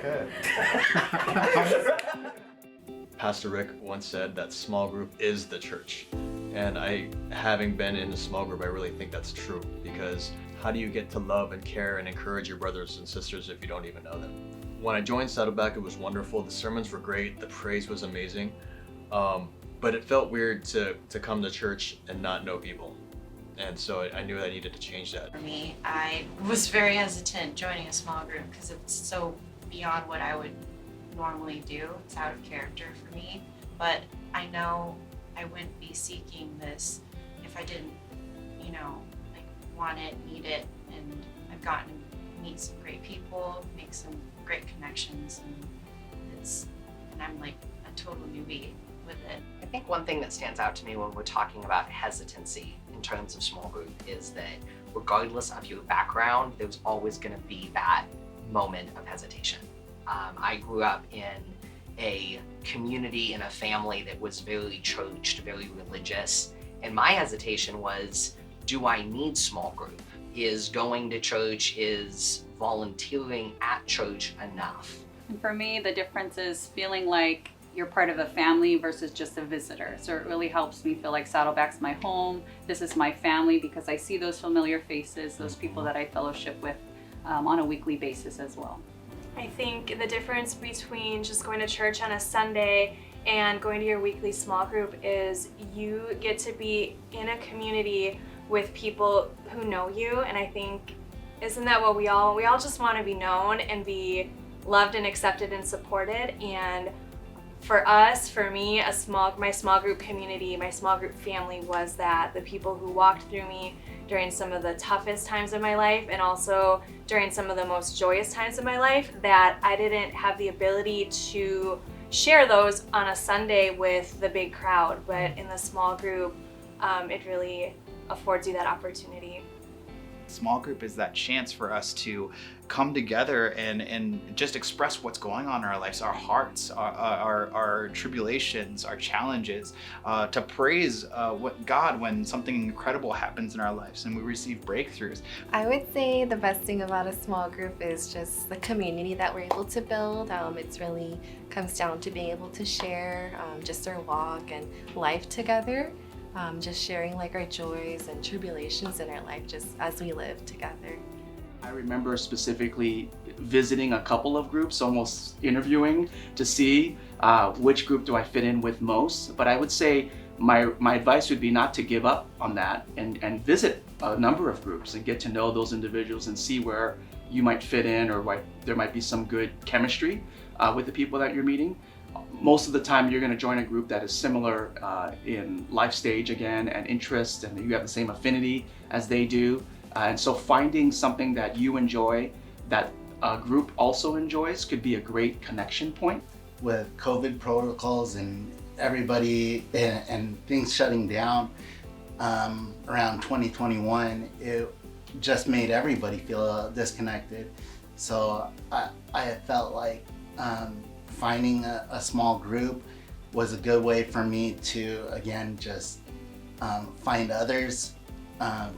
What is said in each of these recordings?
Okay. Pastor Rick once said that small group is the church. And having been in a small group, I really think that's true, because how do you get to love and care and encourage your brothers and sisters if you don't even know them? When I joined Saddleback, it was wonderful. The sermons were great. The praise was amazing. But it felt weird to come to church and not know people. And so I knew I needed to change that. For me, I was very hesitant joining a small group because it's so beyond what I would normally do. It's out of character for me. But I know I wouldn't be seeking this if I didn't, want it, need it. And I've gotten to meet some great people, make some great connections, and I'm like a total newbie with it. I think one thing that stands out to me when we're talking about hesitancy in terms of small group is that regardless of your background, there's always going to be that moment of hesitation. I grew up in a community, in a family that was very churched, very religious, and my hesitation was, do I need small group? Is going to church, is volunteering at church enough? And for me, the difference is feeling like you're part of a family versus just a visitor. So it really helps me feel like Saddleback's my home. This is my family because I see those familiar faces, those people that I fellowship with on a weekly basis as well. I think the difference between just going to church on a Sunday and going to your weekly small group is you get to be in a community with people who know you. And I think, isn't that what we all just want to be known and be loved and accepted and supported. And for us, for me, my small group community, my small group family was that the people who walked through me during some of the toughest times of my life and also during some of the most joyous times of my life, that I didn't have the ability to share those on a Sunday with the big crowd. But in the small group, it really affords you that opportunity. Small group is that chance for us to come together and just express what's going on in our lives, our hearts, our tribulations, our challenges, to praise God when something incredible happens in our lives and we receive breakthroughs. I would say the best thing about a small group is just the community that we're able to build. It's really comes down to being able to share just our walk and life together. Just sharing like our joys and tribulations in our life just as we live together. I remember specifically visiting a couple of groups, almost interviewing to see which group do I fit in with most. But I would say my advice would be not to give up on that and visit a number of groups and get to know those individuals and see where you might fit in or why there might be some good chemistry with the people that you're meeting. Most of the time you're going to join a group that is similar in life stage again and interest, and you have the same affinity as they do. And so finding something that you enjoy, that a group also enjoys, could be a great connection point. With COVID protocols and everybody and things shutting down around 2021, it just made everybody feel disconnected. So I felt like finding a small group was a good way for me to, again, just find others,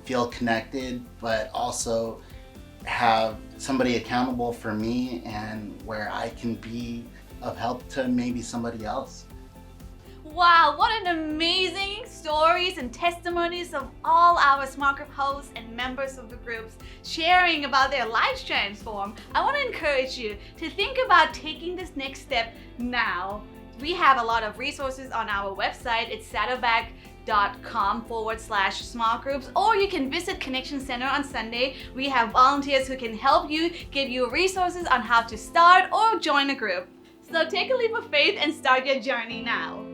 feel connected, but also have somebody accountable for me and where I can be of help to maybe somebody else. Wow, what an amazing stories and testimonies of all our small group hosts and members of the groups sharing about their lives transformed. I want to encourage you to think about taking this next step now. We have a lot of resources on our website. It's saddleback.com/small groups, or you can visit Connection Center on Sunday. We have volunteers who can help you, give you resources on how to start or join a group. So take a leap of faith and start your journey now.